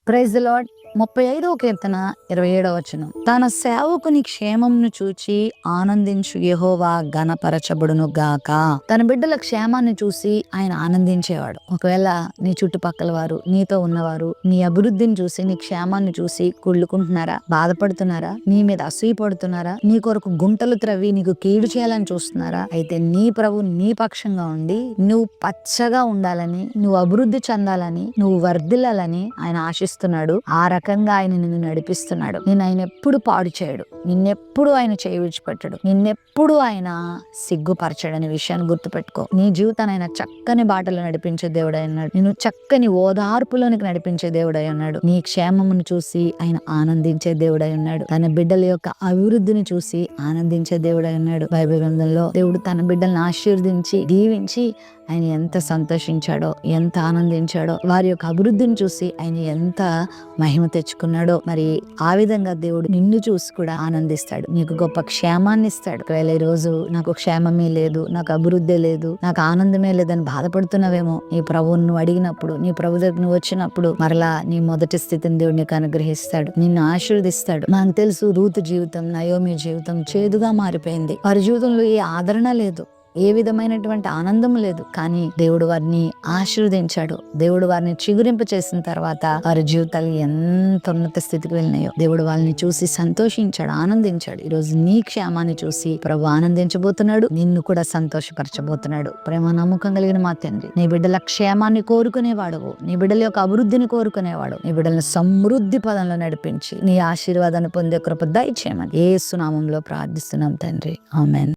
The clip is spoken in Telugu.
Praise the lord. 35వ కీర్తన 27వ వచనం. తన సేవకుని క్షేమంను చూచి ఆనందించు యెహోవా ఘనపరచబడును గాక. తన బిడ్డల క్షేమాన్ని చూసి ఆయన ఆనందించేవాడు. ఒకవేళ నీ చుట్టుపక్కల వారు, నీతో ఉన్నవారు నీ అభివృద్ధిని చూసి, నీ క్షేమాన్ని చూసి కుళ్ళుకుంటున్నారా, బాధపడుతున్నారా, నీ మీద అసూయ పడుతున్నారా, నీ కొరకు గుంటలు త్రవ్వి నీకు కీడు చేయాలని చూస్తున్నారా? అయితే నీ ప్రభు నీ పక్షంగా ఉండి నువ్వు పచ్చగా ఉండాలని, నువ్వు అభివృద్ధి చెందాలని, నువ్వు వర్ధిల్లాలని ఆయన ఆశిస్తున్నాడు. ఆ రకంగా ఆయన నిన్ను నడిపిస్తున్నాడు. నేను ఆయన ఎప్పుడు పాడు చేయడు, నిన్నెప్పుడు ఆయన చేయి విడిచిపెట్టడు, నిన్నెప్పుడు ఆయన సిగ్గుపరచడనే విషయాన్ని గుర్తుపెట్టుకో. నీ జీవితాన్ని ఆయన చక్కని బాటలో నడిపించే దేవుడై ఉన్నాడు. నిన్ను చక్కని ఓదార్పులోనికి నడిపించే దేవుడై ఉన్నాడు. నీ క్షేమమును చూసి ఆయన ఆనందించే దేవుడై ఉన్నాడు. తన బిడ్డల యొక్క అభివృద్ధిని చూసి ఆనందించే దేవుడై ఉన్నాడు. బైబిల్ గ్రంథంలో దేవుడు తన బిడ్డలను ఆశీర్వదించి దీవించి ఆయన ఎంత సంతోషించాడో, ఎంత ఆనందించాడో, వారి యొక్క అభివృద్ధిని చూసి ఆయన ఎంత మహిమ తెచ్చుకున్నాడో. మరి ఆ విధంగా దేవుడు నిన్ను చూసి కూడా ఆనందిస్తాడు, నీకు గొప్ప క్షేమాన్ని ఇస్తాడు. ఒకవేళ ఈ రోజు నాకు క్షేమమే లేదు, నాకు అభివృద్ధి లేదు, నాకు ఆనందమే లేదని బాధపడుతున్నావేమో, నీ ప్రభువును నువ్వు అడిగినప్పుడు, నీ ప్రభు దగ్గర నువ్వు వచ్చినప్పుడు మరలా నీ మొదటి స్థితిని దేవుడు నీకు అనుగ్రహిస్తాడు, నిన్ను ఆశీర్వదిస్తాడు. నాకు తెలుసు రూతు జీవితం, నయోమి జీవితం చేదుగా మారిపోయింది. వారి జీవితంలో ఏ ఆదరణ లేదు, ఏ విధమైనటువంటి ఆనందం లేదు. కానీ దేవుడు వారిని ఆశీర్వదించాడు. దేవుడు వారిని చిగురింప చేసిన తర్వాత వారి జీవితాలు ఎంత ఉన్నత స్థితికి వెళ్ళినాయో దేవుడు వాళ్ళని చూసి సంతోషించాడు, ఆనందించాడు. ఈ రోజు నీ క్షేమాన్ని చూసి ప్రభు ఆనందించబోతున్నాడు, నిన్ను కూడా సంతోషపరచబోతున్నాడు. ప్రేమ నమ్మకం కలిగిన మా తండ్రి, నీ బిడ్డల క్షేమాన్ని కోరుకునేవాడు, నీ బిడ్డల యొక్క అభివృద్ధిని కోరుకునేవాడు, నీ బిడ్డలను సమృద్ధి పదంలో నడిపించి నీ ఆశీర్వాదాన్ని పొందే కృప దయచేయమని యేసు నామములో ప్రార్థిస్తున్నాం తండ్రి. ఆమేన్.